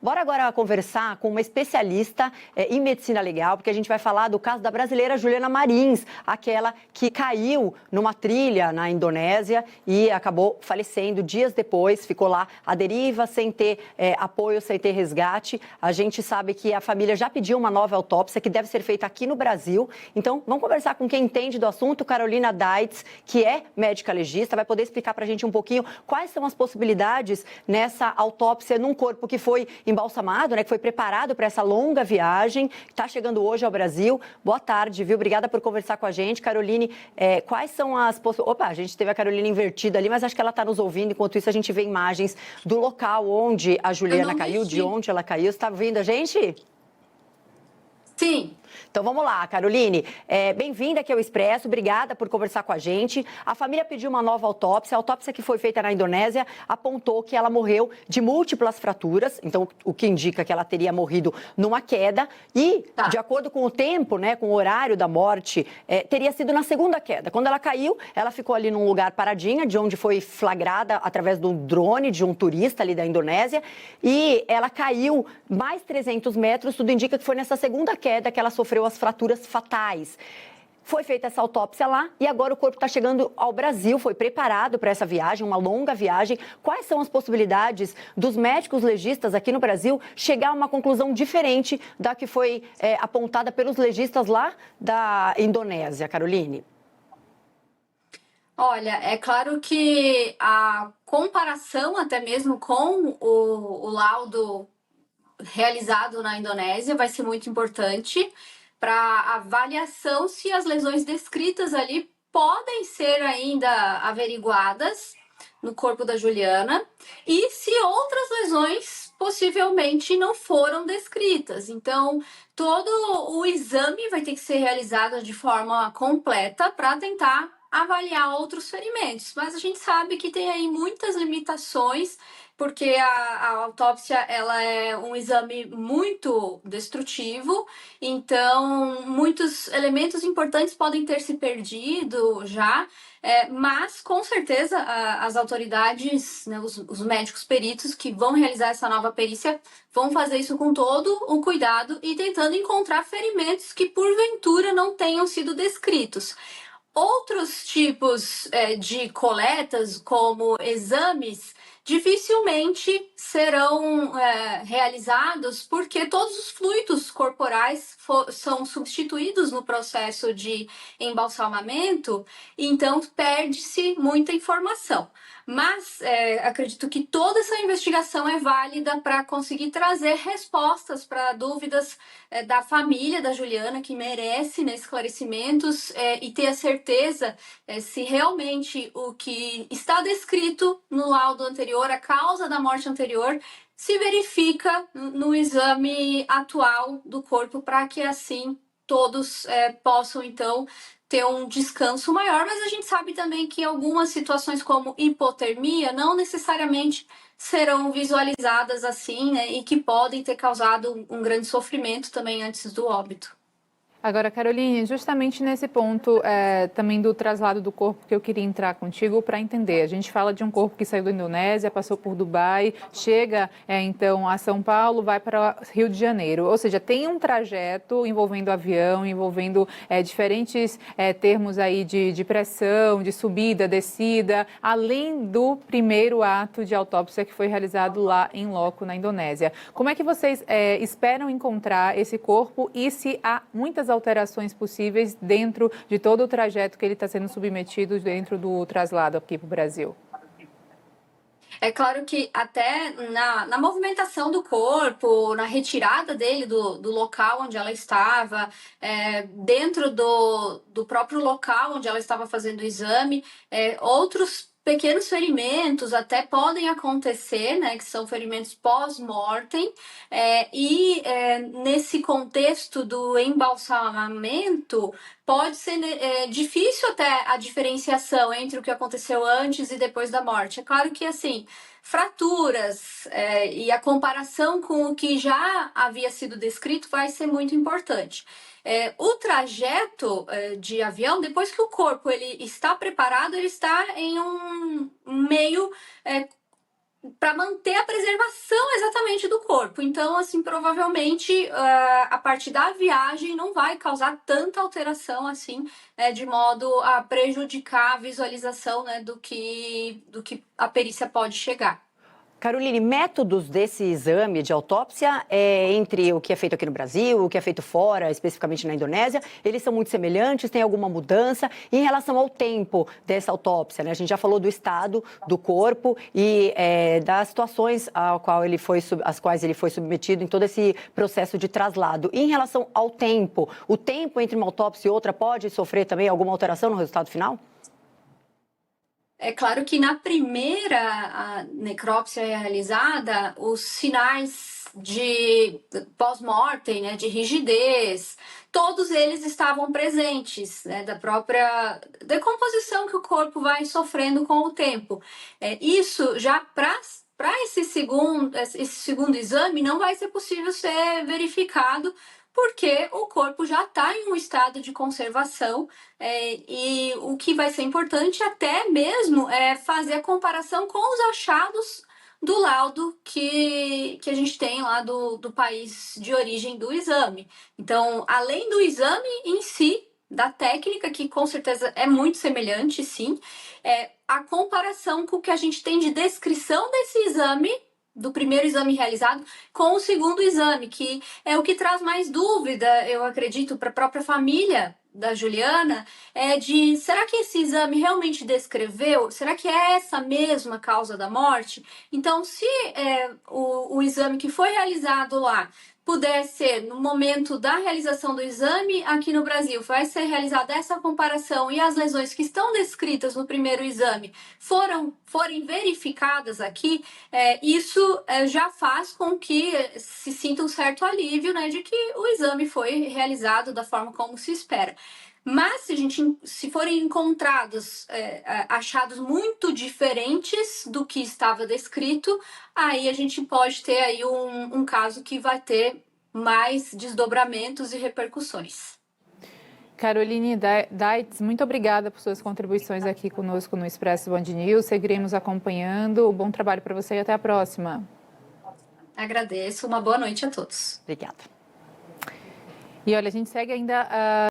Bora agora conversar com uma especialista em medicina legal, porque a gente vai falar do caso da brasileira Juliana Marins, aquela que caiu numa trilha na Indonésia e acabou falecendo dias depois, ficou lá à deriva, sem ter apoio, sem ter resgate. A gente sabe que a família já pediu uma nova autópsia, que deve ser feita aqui no Brasil. Então, vamos conversar com quem entende do assunto, Carolina Daitz, que é médica legista, vai poder explicar para a gente um pouquinho quais são as possibilidades nessa autópsia num corpo que foi embalsamado, né, que foi preparado para essa longa viagem, está chegando hoje ao Brasil. Boa tarde, viu? Obrigada por conversar com a gente. Caroline, quais são as possibilidades... Opa, a gente teve a Carolina invertida ali, mas acho que ela está nos ouvindo. Enquanto isso, a gente vê imagens do local onde a Juliana caiu, de onde ela caiu. Você está ouvindo a gente? Sim. Então vamos lá, Caroline. Bem-vinda aqui ao Expresso, obrigada por conversar com a gente. A família pediu uma nova autópsia. A autópsia que foi feita na Indonésia apontou que ela morreu de múltiplas fraturas, então o que indica que ela teria morrido numa queda. E, de acordo com o tempo, né, com o horário da morte, teria sido na segunda queda. Quando ela caiu, ela ficou ali num lugar paradinha, de onde foi flagrada através do drone de um turista ali da Indonésia. E ela caiu mais 300 metros, tudo indica que foi nessa segunda queda que ela sofreu as fraturas fatais. Foi feita essa autópsia lá e agora o corpo está chegando ao Brasil, foi preparado para essa viagem, uma longa viagem. Quais são as possibilidades dos médicos legistas aqui no Brasil chegar a uma conclusão diferente da que foi apontada pelos legistas lá da Indonésia, Caroline? Olha, é claro que a comparação até mesmo com o laudo realizado na Indonésia vai ser muito importante para avaliação se as lesões descritas ali podem ser ainda averiguadas no corpo da Juliana e se outras lesões possivelmente não foram descritas. Então, todo o exame vai ter que ser realizado de forma completa para tentar avaliar outros ferimentos. Mas a gente sabe que tem aí muitas limitações, porque a autópsia ela é um exame muito destrutivo, então muitos elementos importantes podem ter se perdido já, mas com certeza as autoridades, né, os médicos peritos que vão realizar essa nova perícia vão fazer isso com todo o cuidado e tentando encontrar ferimentos que porventura não tenham sido descritos. Outros tipos de coletas, como exames, dificilmente serão realizados porque todos os fluidos corporais são substituídos no processo de embalsamamento, então perde-se muita informação. Mas acredito que toda essa investigação é válida para conseguir trazer respostas para dúvidas da família da Juliana, que merece, né, esclarecimentos e ter a certeza se realmente o que está descrito no laudo anterior, a causa da morte anterior, se verifica no exame atual do corpo, para que assim todos possam então ter um descanso maior. Mas a gente sabe também que algumas situações como hipotermia não necessariamente serão visualizadas assim, né, e que podem ter causado um grande sofrimento também antes do óbito. Agora, Caroline, justamente nesse ponto também do traslado do corpo que eu queria entrar contigo para entender. A gente fala de um corpo que saiu da Indonésia, passou por Dubai, chega então a São Paulo, vai para Rio de Janeiro. Ou seja, tem um trajeto envolvendo avião, envolvendo diferentes termos aí de pressão, de subida, descida, além do primeiro ato de autópsia que foi realizado lá em loco na Indonésia. Como é que vocês esperam encontrar esse corpo e se há muitas alterações possíveis dentro de todo o trajeto que ele está sendo submetido dentro do traslado aqui para o Brasil? É claro que até na movimentação do corpo, na retirada dele do local onde ela estava, dentro do próprio local onde ela estava fazendo o exame, outros pequenos ferimentos até podem acontecer, né, que são ferimentos pós-mortem, nesse contexto do embalsamamento, pode ser difícil até a diferenciação entre o que aconteceu antes e depois da morte. É claro que, assim, fraturas e a comparação com o que já havia sido descrito vai ser muito importante. O trajeto de avião, depois que o corpo ele está preparado, ele está em um meio para manter a preservação exatamente do corpo. Então, assim, provavelmente a partir da viagem não vai causar tanta alteração assim, de modo a prejudicar a visualização, né, do que a perícia pode chegar. Caroline, métodos desse exame de autópsia, entre o que é feito aqui no Brasil, o que é feito fora, especificamente na Indonésia, eles são muito semelhantes? Tem alguma mudança? E em relação ao tempo dessa autópsia, né? A gente já falou do estado do corpo e das situações às quais ele foi submetido em todo esse processo de traslado. E em relação ao tempo, o tempo entre uma autópsia e outra pode sofrer também alguma alteração no resultado final? É claro que na primeira necrópsia realizada, os sinais de pós-mortem, né, de rigidez, todos eles estavam presentes, né, da própria decomposição que o corpo vai sofrendo com o tempo. Isso já para esse segundo exame não vai ser possível ser verificado, porque o corpo já está em um estado de conservação, e o que vai ser importante até mesmo é fazer a comparação com os achados do laudo que a gente tem lá do país de origem do exame. Então, além do exame em si, da técnica, que com certeza é muito semelhante, sim, a comparação com o que a gente tem de descrição desse exame, do primeiro exame realizado, com o segundo exame, que é o que traz mais dúvida, eu acredito, para a própria família da Juliana, de será que esse exame realmente descreveu? Será que é essa mesma causa da morte? Então, se o exame que foi realizado lá puder ser, no momento da realização do exame aqui no Brasil, vai ser realizada essa comparação e as lesões que estão descritas no primeiro exame forem verificadas aqui, isso já faz com que se sinta um certo alívio, né, de que o exame foi realizado da forma como se espera. Mas se forem encontrados achados muito diferentes do que estava descrito, aí a gente pode ter aí um caso que vai ter mais desdobramentos e repercussões. Caroline Deitz, muito obrigada por suas contribuições aqui conosco no Expresso Band News. Seguiremos acompanhando. Bom trabalho para você e até a próxima. Agradeço. Uma boa noite a todos. Obrigada. E olha, a gente segue ainda